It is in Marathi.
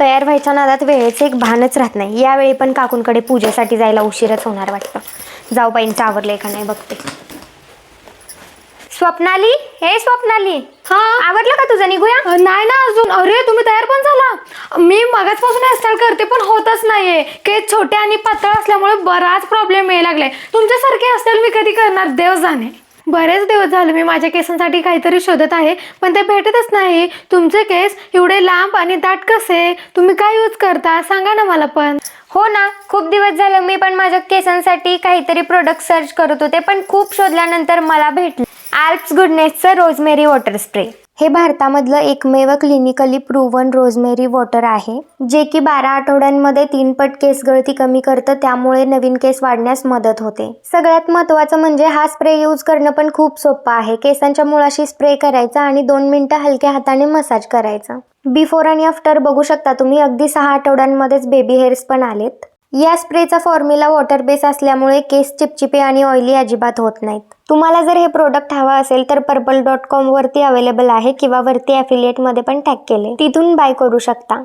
तयार व्हायच्या नादात वेळेचं एक भानच राहत नाही. यावेळी पण काकूंकडे पूजेसाठी जायला उशीरच होणार वाटतं. जाऊ बाईंचं आवरलंय का नाही बघते. स्वप्नाली, हे स्वप्नाली, हा आवरलं का तुझं? निघूया. नाही ना अजून. अरे तुम्ही तयार पण झाला? मी मगाचपासून हेअरस्टाईल करते पण होतच नाहीये. केस छोटे आणि पातळ असल्यामुळे बराच प्रॉब्लेम यायला लागलाय. तुमच्यासारखे हेअरस्टाईल मी कधी करणार देव जाणे. बरेच दिवस झाले मी माझ्या केसांसाठी काहीतरी शोधत आहे पण ते भेटतच नाही. तुमचे केस एवढे लांब आणि दाट कसे? तुम्ही काय यूज करता सांगा ना मला पण. हो ना, खूप दिवस झालं मी पण माझ्या केसांसाठी काहीतरी प्रोडक्ट सर्च करत होते, पण खूप शोधल्यानंतर मला भेटलं आल्प्स गुडनेसचं रोजमेरी वॉटर स्प्रे. हे भारतामधलं एकमेव क्लिनिकली प्रूव्हन रोजमेरी वॉटर आहे, जे की 12 आठवड्यांमध्ये 3 पट केस गळती कमी करतं, त्यामुळे नवीन केस वाढण्यास मदत होते. सगळ्यात महत्त्वाचं म्हणजे हा स्प्रे यूज करणं पण खूप सोपं आहे. केसांच्या मुळाशी स्प्रे करायचा आणि 2 मिनिटं हलक्या हाताने मसाज करायचा. बिफोर आणि आफ्टर बघू शकता तुम्ही. अगदी 6 आठवड्यांमध्येच बेबी हेअर्स पण आलेत. या स्प्रेचा फॉर्म्युला वॉटर बेस असल्यामुळे केस चिपचिपे आणि ऑइली अजिबात होत नाहीत. तुम्हाला जर हे प्रोडक्ट हवा असेल तर purple.com वरती अवेलेबल आहे किंवा वरती affiliate मध्ये पण टॅग केले, तिथून बाय करू शकता.